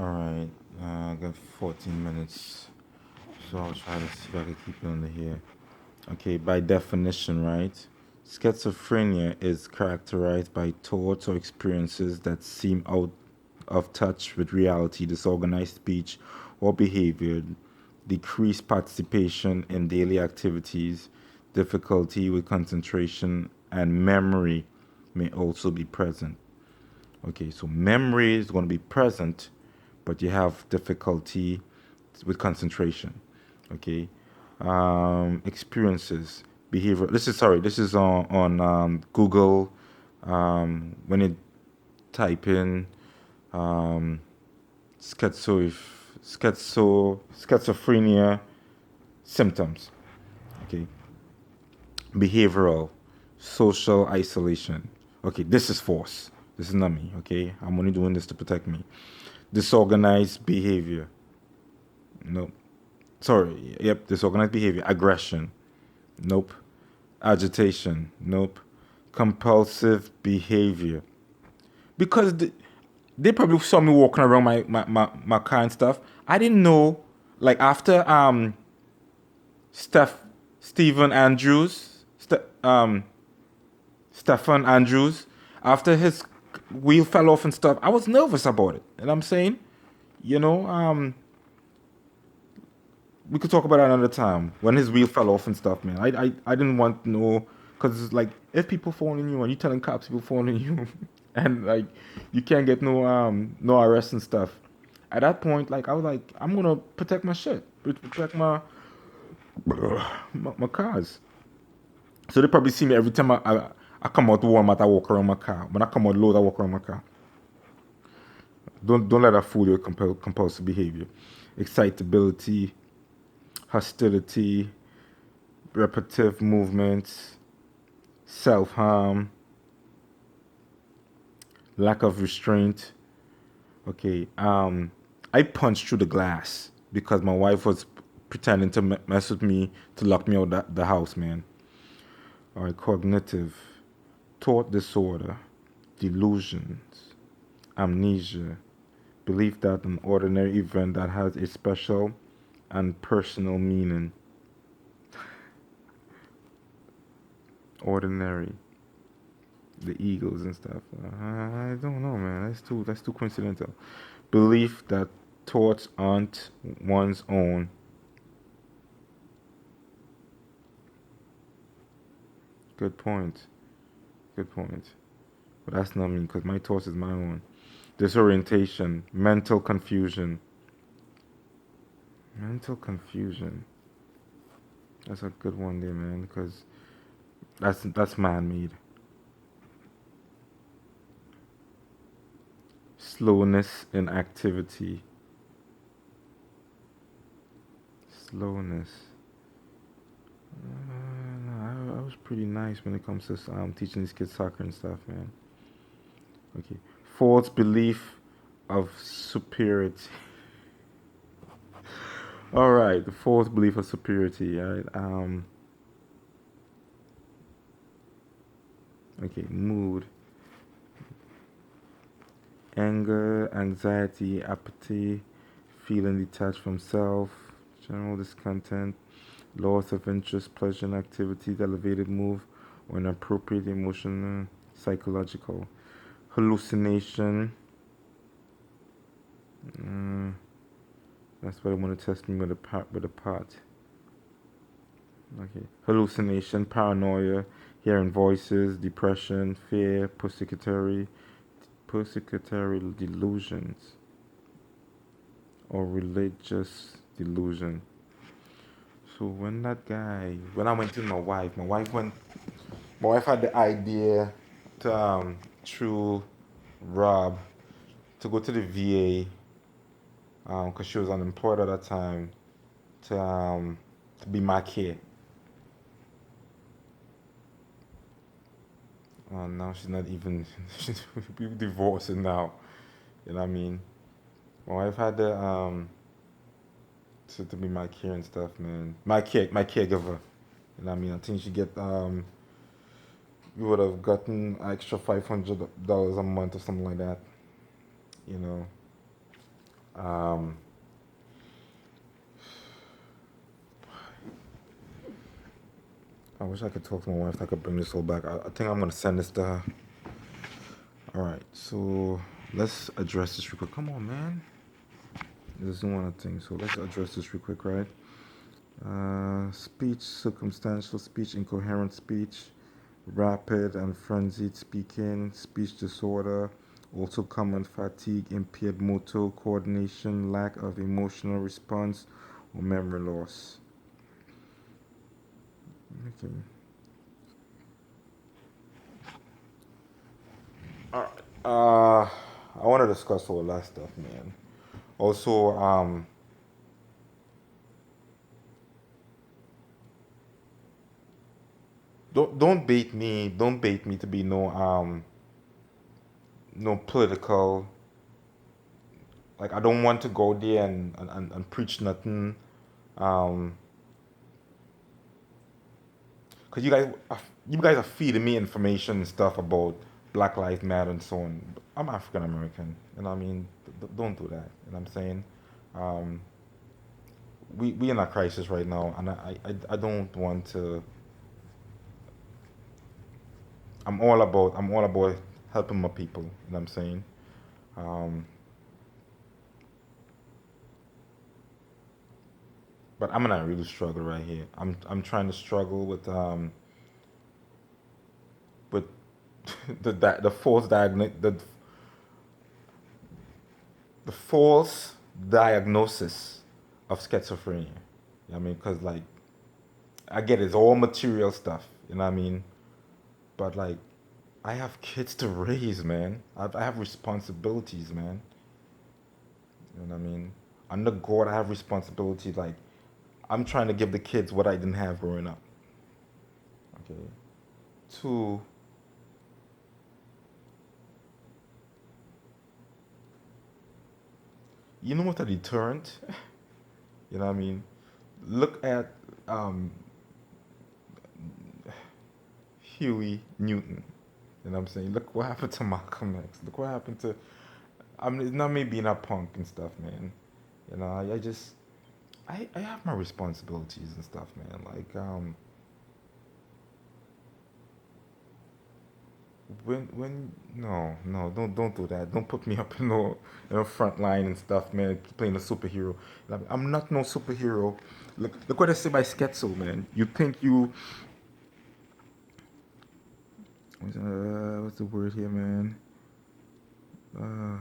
All right, I got 14 minutes, so I'll try to see if I can keep it under here. Okay, by definition, right? Schizophrenia is characterized by thoughts or experiences that seem out of touch with reality, disorganized speech or behavior, decreased participation in daily activities, difficulty with concentration, and memory may also be present. Okay, so memory is going to be present, but you have difficulty with concentration. Okay, experiences, behavior. This is on Google. When you type in um, schizophrenia symptoms. Okay, behavioral, social isolation. Okay, this is force. This is not me. Okay, I'm only doing this to protect me. Disorganized behavior. Nope. Sorry. Yep. Disorganized behavior. Aggression. Nope. Agitation. Nope. Compulsive behavior. Because they probably saw me walking around my car and stuff. I didn't know. Like after Steph Stephen Andrews, Stefan Andrews, after his wheel fell off and stuff, I was nervous about it. And I'm saying, you know, we could talk about that another time when his wheel fell off and stuff, man. I didn't want to know because like if people phoning you and you telling cops people phoning you, and like you can't get no arrest and stuff. At that point, like I was like, I'm gonna protect my shit, protect my cars. So they probably see me every time I come out Walmart, I walk around my car. When I come out Lowe's, I walk around my car. Don't let that fool your compulsive behavior. Excitability, hostility, repetitive movements, self-harm, lack of restraint. Okay, I punched through the glass because my wife was pretending to mess with me to lock me out the house, man. All right, cognitive, thought disorder, delusions, amnesia, belief that an ordinary event that has a special and personal meaning. Ordinary, the Eagles and stuff. I don't know, man. That's too coincidental. Belief that thoughts aren't one's own. Good point. Good point. But that's not me because my thoughts is my own. Disorientation, mental confusion. Mental confusion. That's a good one there, man, because that's man-made. Slowness in activity. Slowness. I was pretty nice when it comes to teaching these kids soccer and stuff, man. Okay. False belief of superiority. All right, the false belief of superiority. All right. Okay. Mood, anger, anxiety, apathy, feeling detached from self, general discontent, loss of interest, pleasure in activities, elevated mood, or inappropriate emotional, psychological, hallucination. Mm, that's what I want to test me with a pot. Okay. Hallucination, paranoia, hearing voices, depression, fear, persecutory delusions, or religious delusion. So when I went to my wife had the idea to through Rob to go to the VA because she was unemployed at that time to be my kid. Now she's not even she's divorcing now. You know what I mean? My wife had to be my care and stuff, man. My caregiver. You know what I mean? I think she get we would have gotten extra $500 a month or something like that. You know. Um, I wish I could talk to my wife. I could bring this all back. I think I'm gonna send this to her. All right, so let's address this real quick. Come on, man. There's one other thing. So let's address this real quick, right? Speech, circumstantial speech, incoherent speech, rapid and frenzied speaking, speech disorder, also common fatigue, impaired motor coordination, lack of emotional response, or memory loss. Okay. All right. I want to discuss all that stuff, man. Also, don't bait me. Don't bait me to be no political. Like I don't want to go there and preach nothing. Um, cause you guys are feeding me information and stuff about Black Lives Matter and so on. I'm African American, and I mean, don't do that. You know what I'm saying? Um, we in a crisis right now, and I don't want to. I'm all about helping my people. You know what I'm saying? Um, but I'm gonna really struggle right here. I'm trying to struggle with the false the false diagnosis of schizophrenia. You know what I mean? Because like I get it's all material stuff. You know what I mean? But like I have kids to raise, man. I have responsibilities, man. You know what I mean? Under God, I have responsibilities. Like I'm trying to give the kids what I didn't have growing up. Okay. Two, you know what a deterrent? You know what I mean? Look at um, Huey Newton. You know what I'm saying? Look what happened to Malcolm X. Look what happened to. I mean, it's not me being a punk and stuff, man. You know, I just. I have my responsibilities and stuff, man. Like, when no don't do that. Don't put me up in no front line and stuff, man. Playing a superhero. Like, I'm not no superhero. Look what I say by Schizo, man. You think you what's the word here, man? Uh,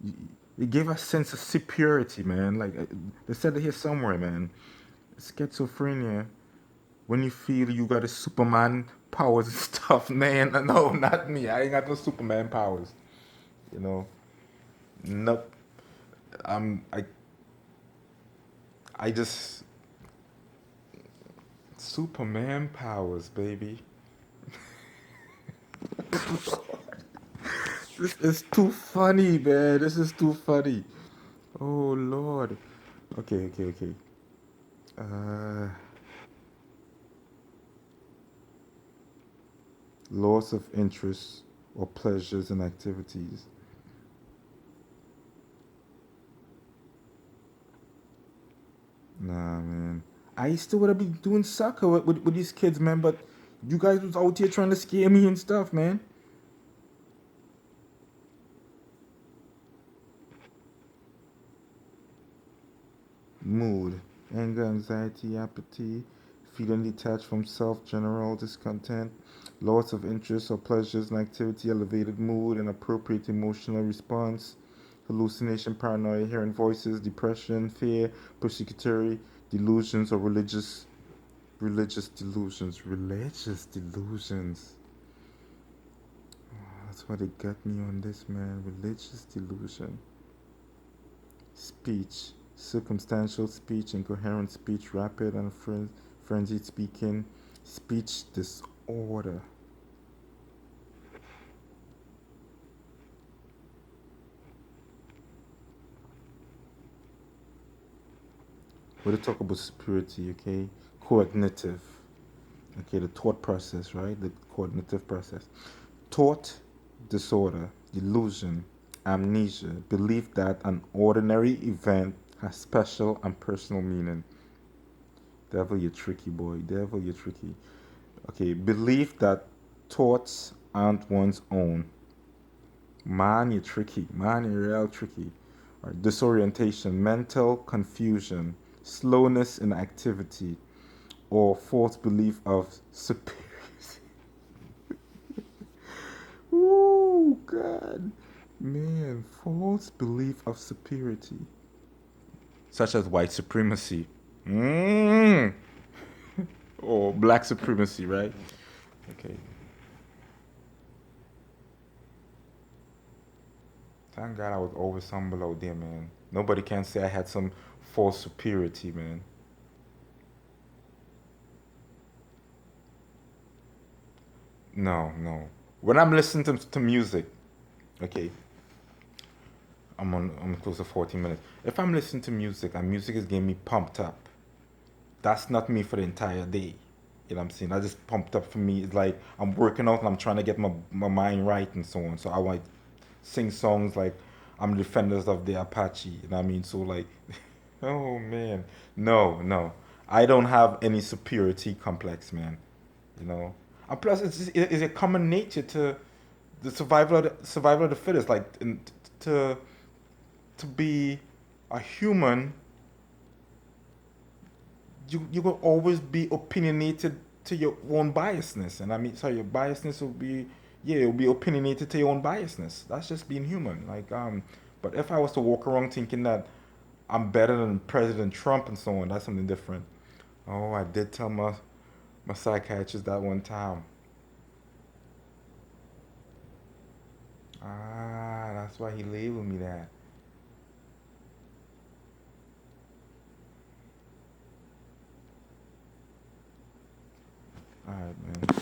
you, you gave a sense of superiority, man. Like they said it here somewhere, man. Schizophrenia. When you feel you got a Superman powers and stuff, man. No, not me. I ain't got no Superman powers. You know. Nope. I'm I just Superman powers, baby. This is too funny, man. This is too funny. Oh Lord. Okay. Uh, loss of interest or pleasures and activities. Nah, man. I used to wanna be doing soccer with these kids, man. But you guys was out here trying to scare me and stuff, man. Mood, anger, anxiety, apathy, feeling detached from self, general discontent, loss of interest or pleasures in activity, elevated mood, inappropriate emotional response, hallucination, paranoia, hearing voices, depression, fear, persecutory delusions or religious delusions. Religious delusions. That's why they got me on this, man. Religious delusion. Speech, circumstantial speech, incoherent speech, rapid and frenzied speaking, speech disorder. We're to talk about superiority, okay? Cognitive, okay, the thought process, right? The cognitive process. Thought disorder, delusion, amnesia, belief that an ordinary event has special and personal meaning. Devil, you tricky boy. Devil, you tricky. Okay, belief that thoughts aren't one's own. Man, you tricky. Man, you real tricky. All right, disorientation, mental confusion, slowness in activity, or false belief of superiority. Ooh, God. Man, false belief of superiority, such as white supremacy, mm. or black supremacy, right? Okay. Thank God I was always humble out there, man. Nobody can say I had some false superiority, man. No, no. When I'm listening to music, okay, I'm close to 14 minutes. If I'm listening to music and music is getting me pumped up, that's not me for the entire day. You know what I'm saying? I just pumped up for me. It's like I'm working out and I'm trying to get my mind right and so on. So I might sing songs like I'm defenders of the Apache. You know what I mean? So like, oh man, no, no, I don't have any superiority complex, man. You know, and plus it's a common nature to the survival of the fittest. Like to to be a human, you will always be opinionated to your own biasness, and I mean, sorry, your biasness will be, yeah, it will be opinionated to your own biasness. That's just being human. Like but if I was to walk around thinking that I'm better than President Trump and so on, that's something different. Oh, I did tell my psychiatrist that one time. Ah, that's why he labeled me that. All right, man.